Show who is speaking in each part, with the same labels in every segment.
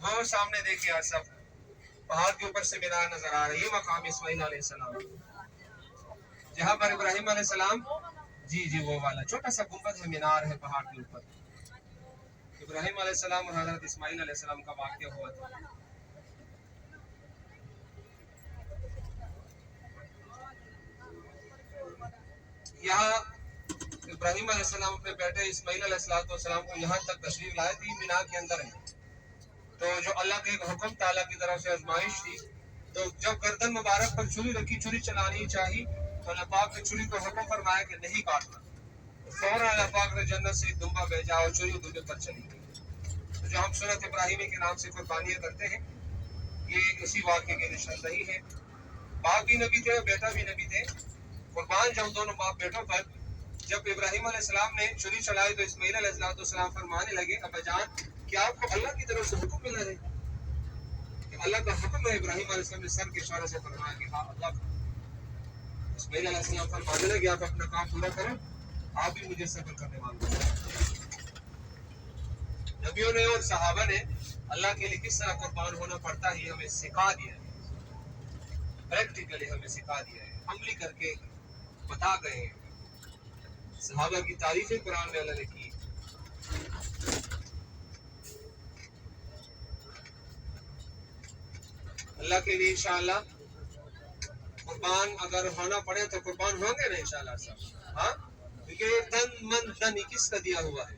Speaker 1: وہ سامنے دیکھیے آپ سب پہاڑ کے اوپر سے مینار نظر آ رہی ہے، مقام اسماعیل علیہ السلام جہاں پر ابراہیم علیہ السلام، جی وہ والا چھوٹا سا گنبد ہے، مینار ہے پہاڑ کے اوپر، ابراہیم علیہ السلام اور حضرت اسماعیل علیہ السلام کا واقعہ ہوا تھا۔ یہاں ابراہیم علیہ السلام اپنے بیٹے اسماعیل علیہ السلام کو یہاں تک تشریف لائے تھے، مینار کے اندر ہے۔ تو جو اللہ کے ایک حکم تعالیٰ کی طرف سے آزمائش تھی، تو جب گردن مبارک پر چھری رکھی، چھری چلانی چاہی، تو اللہ پاک نے چھری کو حکم فرمایا کہ نہیں کاٹنا، تو فوراً اللہ پاک نے جنت سے ایک دمبا بھیجا اور چھری دمبے پر چلی گئی۔ تو جو ہم سنت ابراہیمی کے نام سے قربانیاں کرتے ہیں، یہ اسی واقعے کی نشاندہی ہے۔ باپ بھی نبی تھے اور بیٹا بھی نبی تھے، قربان جاؤں دونوں باپ بیٹوں پر۔ جب ابراہیم علیہ السلام نے چھری چلائی تو اسماعیل علیہ السلام فرمانے لگے، ابا جان کیا آپ کو اللہ کی طرف سے حکم ملا ہے؟ کہ اللہ کا حکم ہے؟ ابراہیم علیہ السلام نے سر کے اشارے سے فرمایا کہ ہاں اللہ کا۔ اسماعیل علیہ السلام فرمانے لگے آپ اپنا کام پورا کریں، آپ بھی مجھے صبر کرنے والے ہیں۔ نبیوں نے اور صحابہ نے اللہ کے لیے کس طرح قربان ہونا پڑتا ہے یہ ہمیں سکھا دیا ہے، پریکٹیکلی ہمیں سکھا دیا ہے، عملی کر کے بتا گئے ہیں۔ صحابہ کی تعریفیں قرآن میں اللہ نے کی۔ اللہ کے لیے انشاءاللہ قربان اگر ہونا پڑے تو قربان ہوں گے نا انشاءاللہ سب، ہاں، کیونکہ یہ تن کس کا دیا ہوا ہے؟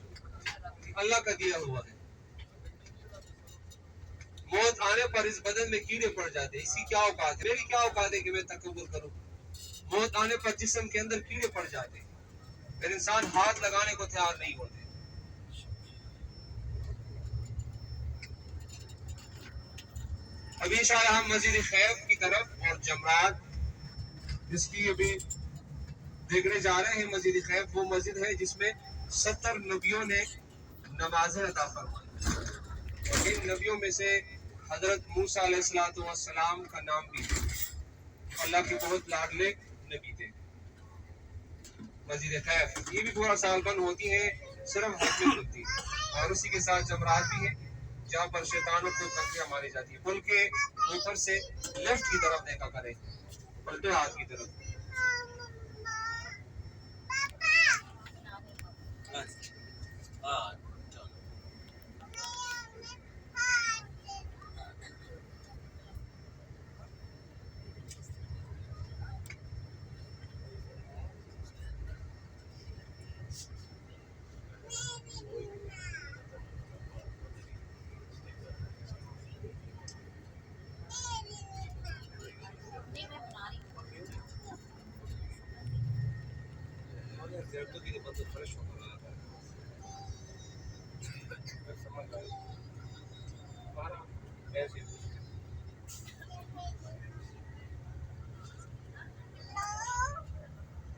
Speaker 1: اللہ کا دیا ہوا ہے۔ موت آنے پر اس بدن میں کیڑے پڑ جاتے ہیں، اسی کیا اوقات ہے؟ میری کیا اوقات ہے کہ میں تکبر کروں؟ موت آنے پر جسم کے اندر کیڑے پڑ جاتے ہیں، پھر انسان ہاتھ لگانے کو تیار نہیں ہوتے۔ ابھی انشاءاللہ ہم مسجد خیف کی طرف اور جمرات جس کی ابھی دیکھنے جا رہے ہیں، مسجد خیف وہ مسجد ہے جس میں 70 نبیوں نے نمازیں ادا فرمائی، اور ان نبیوں میں سے حضرت موسیٰ علیہ السلام کا نام بھی ہے، اللہ کے بہت لاڈلے نبی تھے۔ مسجد خیف یہ بھی پورا سال بند ہوتی ہے، صرف حج میں کھلتی ہے، اور اسی کے ساتھ جمرات بھی ہے جہاں پر شیطانوں کو کنکریاں ماری جاتی ہے۔ پل کے اوپر سے لیفٹ کی طرف دیکھا کریں، الٹے ہاتھ کی طرف۔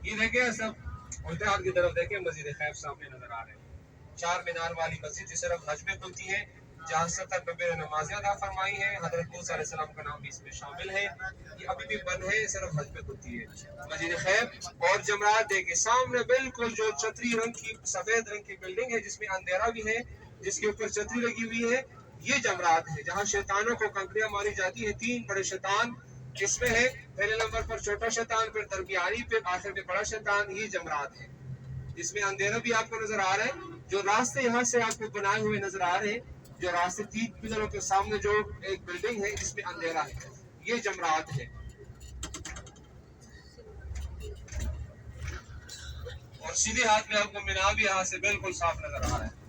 Speaker 1: یہ دیکھیں سب الٹے ہاتھ کی طرف دیکھیں، مسجد خیف سامنے نظر آ رہے ہیں، 4 مینار والی مسجد جو صرف حج میں کھلتی ہے، جہاں 70 نبی نے نمازیں ادا فرمائی ہیں، حضرت موسیٰ علیہ السلام کا نام بھی اس میں شامل ہے۔ یہ ابھی بھی بند ہے، صرف حج میں کھلتی ہے مسجد خیف۔ اور جمرات دیکھیں سامنے بالکل جو چتری رنگ کی سفید رنگ کی بلڈنگ ہے جس میں اندھیرا بھی ہے، جس کے اوپر چتری لگی ہوئی ہے، یہ جمرات ہے جہاں شیطانوں کو کنکریاں ماری جاتی ہے۔ 3 بڑے شیطان اس میں ہے، پہلے نمبر پر چھوٹا شیطان، پھر درمیانی، پھر آخر میں بڑا شیطان، یہ جمرات ہے جس میں اندھیرا بھی آپ کو نظر آ رہا ہے۔ جو راستے یہاں سے آپ کو بنائے ہوئے نظر آ رہے ہیں، جو راستے 3 پلروں کے سامنے جو ایک بلڈنگ ہے جس میں اندھیرا ہے، یہ جمرات ہے۔ اور سیدھے ہاتھ میں آپ کو مینا بھی یہاں سے بالکل صاف نظر آ رہا ہے۔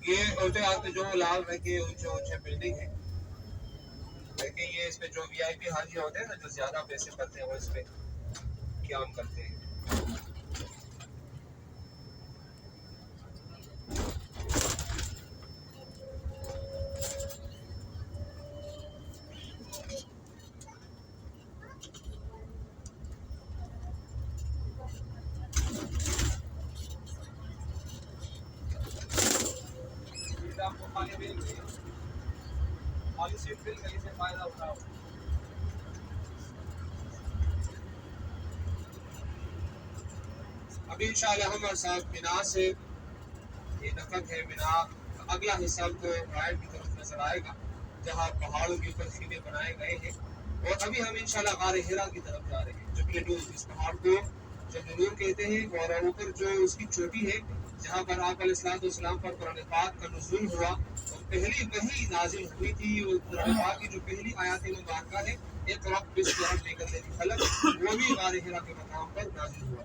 Speaker 1: یہ الٹے ہاتھ میں جو لال رنگ کے اونچے اونچے بلڈنگ ہے، لیکن یہ اس میں جو وی آئی پی حاجی ہوتے ہیں نا، جو زیادہ پیسے کرتے ہیں وہ اس میں قیام کرتے ہیں۔ ابھی انشاءاللہ ہم صاحب مینا سے یہ نفق ہے مینا اگلا حصہ کو رائٹ کی طرف نظر آئے گا جہاں پہاڑوں کے اوپر خیمے بنائے گئے ہیں، اور ابھی ہم انشاءاللہ غار ہرا کی طرف جا رہے ہیں۔ جبل نور، اس پہاڑ کو جبل نور کہتے ہیں، اور اوپر جو اس کی چوٹی ہے جہاں پر آپ علیہ السلام پر قرآن پاک کا نزول ہوا اور پہلی وحی نازل ہوئی تھی، اور قرآن پاک کی جو پہلی آیات مبارکہ ہے اقرأ باسم ربک الذی خلق، وہ بھی غار ہرا کے مقام پر نازل ہوا۔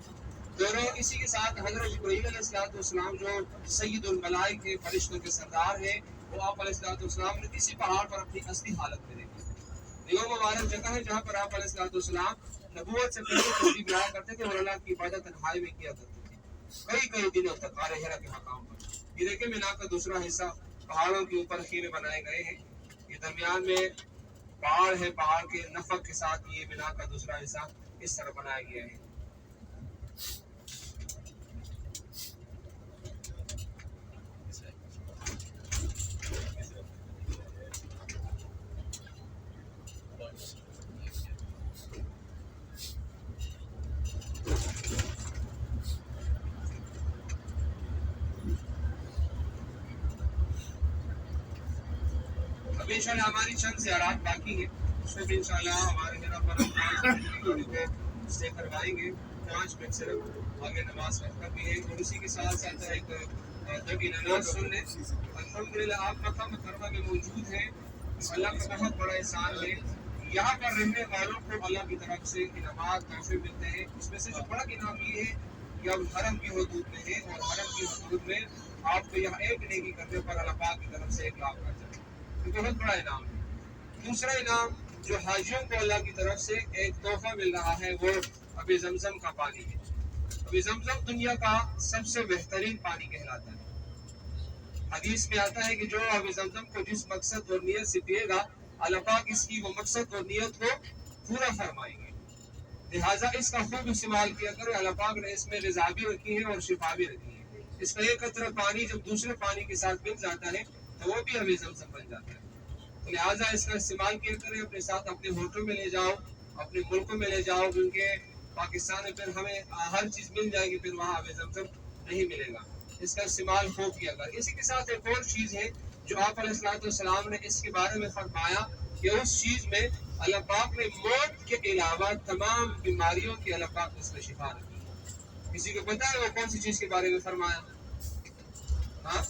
Speaker 1: دونوں اسی کے ساتھ حضرت جبرائیل علیہ السلام جو سید الملائک کے فرشتوں کے سردار ہیں، وہ آپ علیہ السلام نے اسی پہاڑ پر اپنی اصلی حالت میں دیکھی۔ یہ مبارک جگہ ہے جہاں پر آپ علیہ السلام نبوت سے پہلے تشریف لایا کرتے تھے اور اللہ کی عبادت تنہائی میں کیا کرتے تھے کئی دنوں تک غار ہرا کے مقام پر۔ یہ دیکھیں مینا کا دوسرا حصہ، پہاڑوں کے اوپر خیمے بنائے گئے ہیں، یہ درمیان میں پہاڑ ہے، پہاڑ کے نفق کے ساتھ یہ مینا کا دوسرا حصہ اس طرح بنایا گیا ہے۔ ابھی انشاءاللہ ہماری چند زیارات باقی ہیں، اس میں بھی انشاءاللہ ہمارے میرا پر اسٹے کروائیں گے 5 منٹ صرف، آگے نماز وقت بھی ہے، اور اسی کے ساتھ ساتھ ایک جب نماز سن لیں۔ الحمدللہ آپ مکہ مکرمہ میں موجود ہیں، اللہ کا بہت بڑا احسان ہے، یہاں پر رہنے والوں کو اللہ کی طرف سے انعامات تحفے ملتے ہیں۔ اس میں سے جو بڑا انعام یہ ہے کہ اب حرم کی حدود میں ہے، اور حرم کی حدود میں آپ کو یہاں ایک نیکی کرنے پر اللہ پاک کی طرف سے 1 لاکھ کا جائے، یہ بہت بڑا انعام ہے۔ دوسرا انعام جو حاجیوں کو اللہ کی طرف سے ایک تحفہ مل رہا ہے وہ ابھی زمزم کا پانی ہے۔ ابھی زمزم دنیا کا سب سے بہترین پانی کہلاتا ہے۔ حدیث میں آتا ہے کہ جو ابھی زمزم کو جس مقصد اور نیت سے پیے گا، اللہ پاک اس کی وہ مقصد اور نیت کو پورا فرمائیں گے، لہٰذا اس کا خوب استعمال کیا کرے۔ اللہ پاک نے اس میں غذا بھی رکھی ہے اور شفا بھی رکھی ہے۔ اس کا ایک قطرہ پانی جب دوسرے پانی کے ساتھ مل جاتا ہے تو وہ بھی ابھی زمزم بن جاتا ہے، تو لہٰذا اس کا استعمال کیا کریں، اپنے ساتھ اپنے ہوٹل میں لے جاؤ، اپنے ملکوں میں لے جاؤ، کیونکہ پاکستان میں پھر ہمیں ہر چیز مل جائے گی، پھر وہاں ابھی زمزم نہیں ملے گا۔ اس کا استعمال خوب کیا کریں۔ اسی کے ساتھ ایک اور چیز ہے جو آپ علیہ السلام نے اس کے بارے میں فرمایا کہ اس چیز میں اللہ پاک نے موت کے علاوہ تمام بیماریوں کی اللہ پاک نے اس میں شفا رکھی ہے۔ کسی کو پتہ ہے وہ کون سی چیز کے بارے میں فرمایا؟ ہاں،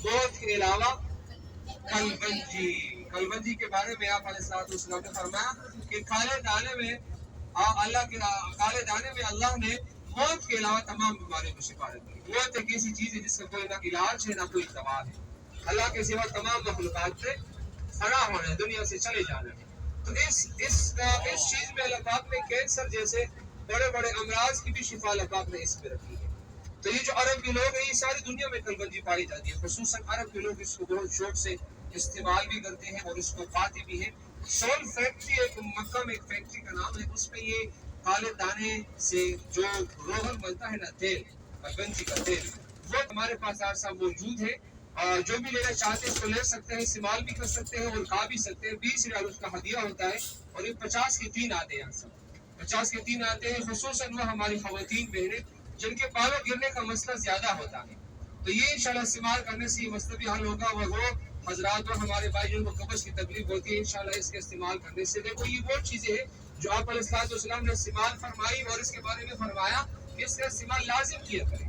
Speaker 1: موت کے علاوہ کلبندی کے بارے میں آپ علیہ السلام نے فرمایا کہ کالے دانے میں اللہ نے موت کے علاوہ تمام بیماریوں کو شفا رکھی ہے۔ موت ایک ایسی چیز ہے جس کا کوئی نہ علاج ہے نہ کوئی دوا ہے، اللہ کے سوا تمام مخلوقات سے فنا ہونا ہے، دنیا سے چلے جانا ہے۔ تو اس چیز میں اللہ پاک نے کینسر جیسے بڑے بڑے امراض کی بھی شفا اللہ پاک نے اس میں رکھی ہے۔ تو یہ جو عرب کے لوگ ہیں، یہ ساری دنیا میں کلبندی پائی جاتی ہے، خصوصاً عرب کے لوگ اس کو بہت شوق سے استعمال بھی کرتے ہیں اور اس کو پاتے بھی ہیں۔ سول فیکٹری ایک مکہ میں ایک فیکٹری کا نام ہے، اس میں یہ کالے دانے سے جو روغن بنتا ہے نا، تیل، کلبندی کا تیل، وہ ہمارے پاس آج سب موجود ہے، اور جو بھی لینا چاہتے ہیں اس کو لے سکتے ہیں، استعمال بھی کر سکتے ہیں اور کھا بھی سکتے ہیں۔ 20 ریال اس کا ہدیہ ہوتا ہے، اور یہ 50 کے 3 آتے ہیں، سب 50 کے 3 آتے ہیں، خصوصاً وہ ہماری خواتین بہنیں جن کے بالوں گرنے کا مسئلہ زیادہ ہوتا ہے، تو یہ انشاءاللہ استعمال کرنے سے یہ مسئلہ بھی حل ہوگا۔ وہ حضرات اور ہمارے بھائی جن کو قبض کی تکلیف ہوتی ہے، انشاءاللہ اس کے استعمال کرنے سے، دیکھو یہ وہ چیزیں ہیں جو آپ علیہ السلام نے استعمال فرمائی، اور اس کے بارے میں فرمایا کہ اس کا استعمال لازم کیا کریں۔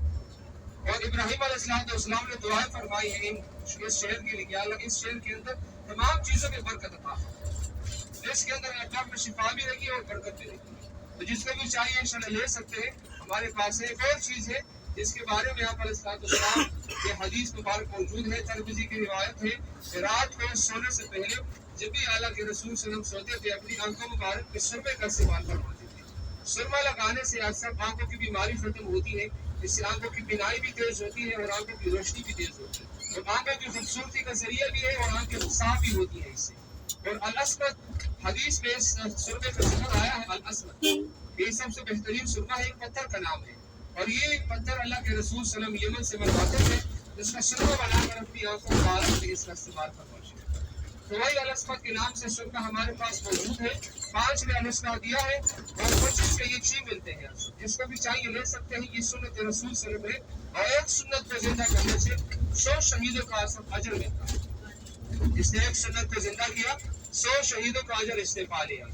Speaker 1: اور ابراہیم علیہ السلام نے دعا فرمائی ہے اس شہر کے لیے کہ اللہ اس شہر کے اندر تمام چیزوں میں برکت عطا فرما، اس کے اندر اللہ میں شفا بھی رکھی اور برکت بھی رکھی، تو جس کو بھی چاہیے انشاءاللہ لے سکتے ہیں۔ ہمارے پاس ایک اور چیز ہے جس کے بارے میں آپ علیہ السلام کے حدیث مبارک موجود ہے، ترمذی کی روایت ہے کہ رات کو سونے سے پہلے جب بھی اعلیٰ کے رسول صلی اللہ علیہ وسلم سوتے تھے، اپنی آنکھوں مبارک میں سرمے کا استعمال فرماتے تھے۔ سرما لگانے سے اکثر آنکھوں کی بیماری ختم ہوتی ہے، اس سے آنکھوں کی بینائی بھی تیز ہوتی ہے اور آنکھوں کی روشنی بھی تیز ہوتی ہے، اور آنکھوں کی خوبصورتی کا ذریعہ بھی ہے، اور آنکھیں صاف بھی ہوتی ہیں اس سے۔ اور الاسود حدیث میں سرمے کا ذکر آیا ہے، الاسود یہ سب سے بہترین سرما ہے، ایک پتھر کا نام ہے، اور یہ پتھر اللہ کے رسول صلی اللہ علیہ وسلم یمن سے منگواتے تھے، اس کا سرما بنا کر اپنی آنکھوں مبارک سے اس کا استعمال فرمائیں۔ تو وہی الاسمت کے نام سے سرما ہمارے پاس موجود ہے، 5 ریالس کا دیا ہے اور 25 کے یہ 6 ملتے ہیں، جس کو بھی چاہیے لے سکتے ہیں۔ یہ سنت رسول صلی اللہ علیہ وسلم ہے اور ایک سنت کو زندہ کرنے سے 100 شہیدوں کا اجر ملتا ہے۔ جس نے ایک سنت کو زندہ کیا 100 شہیدوں کا اجر اس نے پا لیا۔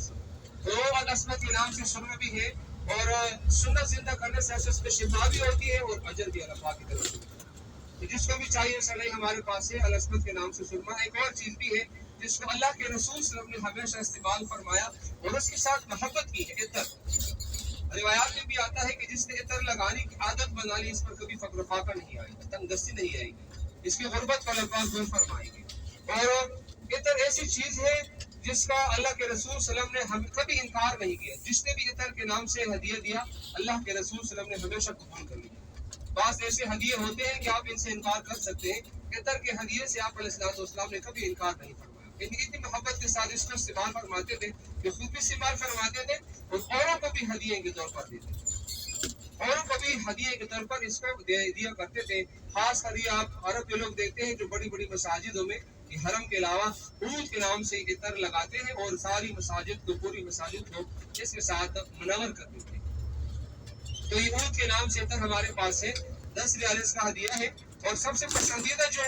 Speaker 1: تو الاسمت کے نام سے سرما بھی ہے اور سنت زندہ کرنے سے اس میں شفا بھی ہوتی ہے اور اجر بھی اللہ پاک کی طرف سے۔ تو جس کو بھی چاہیے صلی ہمارے پاس ہے الاسمت کے نام سے سرما۔ ایک اور چیز بھی ہے جس کو اللہ کے رسول صلی اللہ علیہ وسلم نے ہمیشہ استعمال فرمایا اور اس کے ساتھ محبت کی ہے، عطر۔ روایات میں بھی آتا ہے کہ جس نے عطر لگانے کی عادت بنا لی اس پر کبھی فقر و فاقہ نہیں آئے گی، تنگ دستی نہیں آئے گی، اس کی غربت پر اللہ پاک دور فرمائیں گے۔ اور عطر ایسی چیز ہے جس کا اللہ کے رسول صلی اللہ علیہ وسلم نے کبھی انکار نہیں کیا۔ جس نے بھی عطر کے نام سے ہدیہ دیا اللہ کے رسول صلی اللہ علیہ وسلم نے ہمیشہ قبول کر لیا۔ بعض ایسے ہدیے ہوتے ہیں کہ آپ ان سے انکار کر سکتے ہیں، عطر کے ہدیے سے آپ علیہ السلام نے کبھی انکار نہیں فرمایا۔ اتنی محبت کے ساتھ اس کو استعمال فرماتے تھے کہ خود بھی استعمال فرماتے تھے اور اوروں کو بھی ہدیے کے طور پر دیتے تھے، اوروں کو بھی ہدیے کے طور پر اس کو دیا کرتے تھے۔ خاص کر یہ آپ عرب کے لوگ دیکھتے ہیں جو بڑی بڑی مساجدوں میں حرم کے علاوہ عود کے نام سے عطر لگاتے ہیں اور ساری مساجد کو، پوری مساجد کو اس کے ساتھ منور کر دیتے ہیں۔ تو یہ عود کے نام سے عطر ہمارے پاس ہے، 10 ریالس کا ہدیہ ہے۔ اور سب سے پسندیدہ جو